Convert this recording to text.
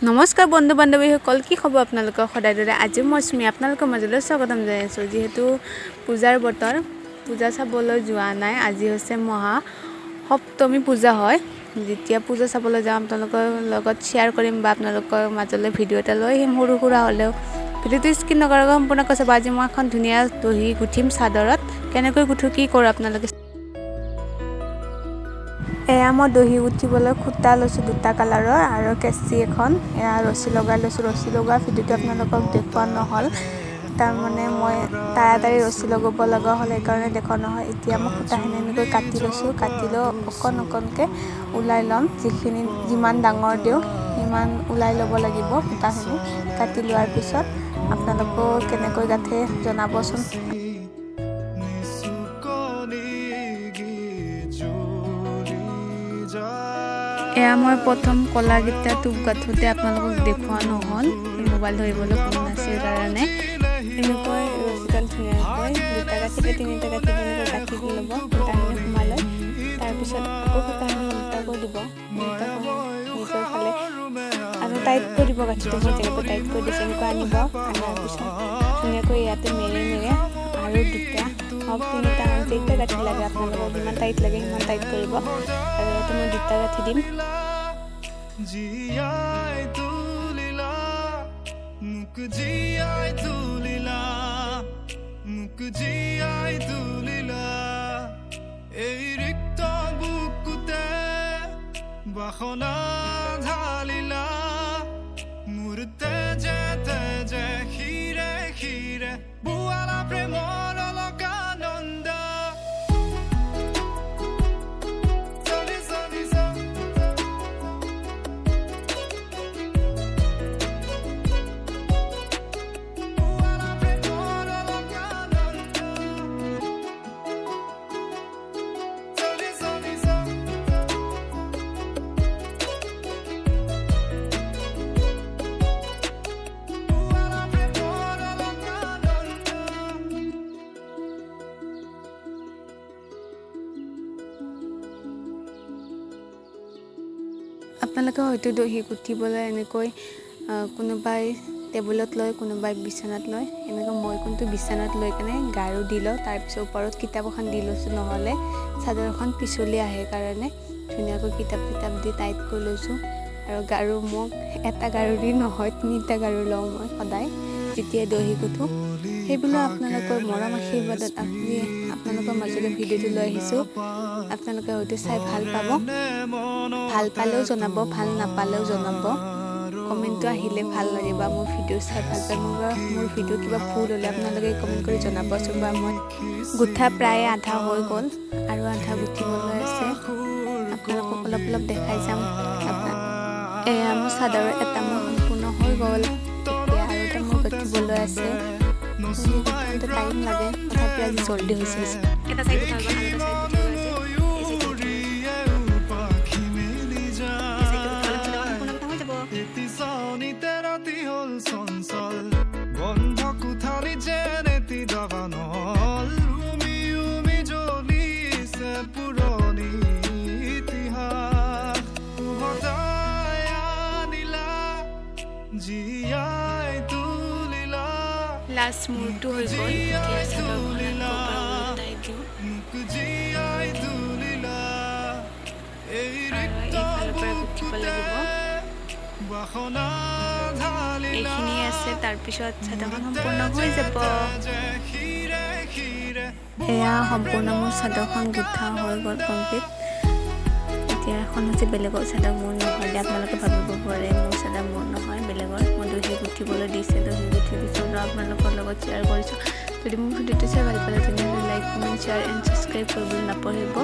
নমস্কাৰ বন্ধু বান্ধৱীসকল, কি খবৰ আপোনালোকৰ? সদায় দৰে আজি মই স্মি আপোনালোকৰ মাজলৈ স্বাগতম জনাইছোঁ। যিহেতু পূজাৰ বতৰ, পূজা চাবলৈ যোৱা নাই। আজি হৈছে মহা সপ্তমী পূজা হয়। যেতিয়া পূজা চাবলৈ যাম আপোনালোকৰ লগত শ্বেয়াৰ কৰিম বা আপোনালোকৰ মাজলৈ ভিডিঅ' এটা লৈ আহিম। সৰু সুৰা হ'লেও ভিডিঅ'টো স্কিপ নকৰাকৈ সম্পূৰ্ণকৈ চাব। আজি মই এখন ধুনীয়া দহি গুঠিম চাদৰত। কেনেকৈ গুঠো, কি কৰোঁ আপোনালোকে। এয়া মই দহি গুঠিবলৈ সূতা লৈছোঁ 2টা কালাৰৰ আৰু কেঁচি এখন। এয়া ৰছী লগাই লৈছোঁ। ৰছী লগোৱা ভিডিঅ'টো আপোনালোকক দেখুওৱা নহ'ল, তাৰমানে মই তাড়াতাড়ি ৰছী লগাব লগা হ'ল, সেইকাৰণে দেখুওৱা নহয়। এতিয়া মই সূতাখিনি এনেকৈ কাটি লৈছোঁ। কাটি লৈ অকণকৈ ওলাই ল'ম। যিমান ডাঙৰ দিওঁ সিমান ওলাই ল'ব লাগিব সূতাখিনি। কাটি লোৱাৰ পিছত আপোনালোকেও কেনেকৈ গাঠে জনাবচোন। এয়া মই প্ৰথম কলাকেইটা টোপ গাঁঠোতে আপোনালোকক দেখুওৱা নহ'ল, মোবাইল ধৰিবলৈ কোনো নাছিল কাৰণে। এনেকৈ ৰছীডাল ধুনীয়াকৈ 2টা গাঁঠিতে 3টা গাঁঠি তেনেকৈ গাঁঠি দি ল'ব। সূতাখিনি সোমাই লৈ তাৰপিছত আকৌ সূতাখিনি উল্টাকৈ দিব। নিজৰ ফালে আৰু টাইট কৰি দিব। গাঁঠিটো মই যেনেকৈ টাইট কৰি দিছোঁ এনেকৈ আনিব। অনাৰ পিছত ধুনীয়াকৈ ইয়াতে মেৰে আৰু 2টা হওক 3টা যেইটা গাঁঠি লাগে আপোনালোকক যিমান টাইট লাগে সিমান টাইট কৰিব। আৰু ইয়াতে মই 2টা গাঁঠি দিম। বাসনা ঢালিলা মোৰ তেজে তেজে খিৰে খিৰে বুৱালা প্ৰেমৰ অলকানন্দ। আপোনালোকে হয়তো দহি গুঠিবলৈ এনেকৈ কোনোবাই টেবুলত লয়, কোনোবাই বিচনাত লয়। এনেকৈ মই কিন্তু বিচনাত লৈ কেনে গাৰু দি লওঁ। তাৰপিছত ওপৰত কিতাপ এখন দি লৈছোঁ, নহ'লে চাদৰখন পিছলি আহে কাৰণে ধুনীয়াকৈ কিতাপ দি টাইট কৰি লৈছোঁ। আৰু গাৰু মোক এটা গাৰু দি নহয় 3টা গাৰু লওঁ মই সদায় যেতিয়া দহি গুঠোঁ। সেইবিলাক আপোনালোকৰ মৰম আশীৰ্বাদত আপোনালোকৰ মাজলৈ ভিডিঅ'টো লৈ আহিছোঁ। আপোনালোকে হয়তো চাই ভাল পাব। ভাল পালেও জনাব, ভাল নাপালেও জনাব। কমেণ্টটো আহিলে ভাল লাগে বা মোৰ ভিডিঅ' চাই ভাল পায়। মোৰ ভিডিঅ' কিবা ভুল হ'লে আপোনালোকে কমেণ্ট কৰি জনাবচোন। বা মই গুঠা প্ৰায় আধা হৈ গ'ল আৰু আধা গুঠিবলৈ আছে। আপোনালোকক অলপ অলপ দেখাই যাম। এয়া মোৰ চাদৰৰ এটা মোৰ সম্পূৰ্ণ হৈ গ'ল। এতিয়া আৰু এটা মোৰ গুঠিবলৈ আছে। টাইম লাগে, তথাপি আজি জল্দি হৈছে। এটা চাইড উঠাব, আনটা চাইড উঠাব আছে। বন্ধ কোঠালি যেনেতি দাবানল উমি উমি জ্বলিছে পুৰণি ইতিহাস উভতাই আনিলা জীয়াই তুলিলা। লাষ্ট মূৰটো হৈ গ'ল। এতিয়া মোক জীয়াই তুলিলা এই এইফালৰ পৰা গুঠিব লাগিব। বাসনা এইখিনি আছে, তাৰপিছত চাদৰখন সম্পূৰ্ণ হৈ যাব। এয়া সম্পূৰ্ণ মোৰ চাদৰখন গুঠা হৈ গ'ল কমপ্লিট। এতিয়া এখন হৈছে বেলেগৰ চাদৰ, মোৰ নহ'লে আপোনালোকে ভাবিব পাৰে মোৰ চাদৰ মোৰ নহয়, বেলেগৰ। মই দহি গুঠিবলৈ দিছে, দহি গুঠি দিছোঁ আৰু আপোনালোকৰ লগত শ্বেয়াৰ কৰিছোঁ। যদি মোৰ ভিডিঅ'টো চাই ভাল পালে তেনেহ'লে like, comment, share and subscribe কৰিবলৈ নাপাহৰিব।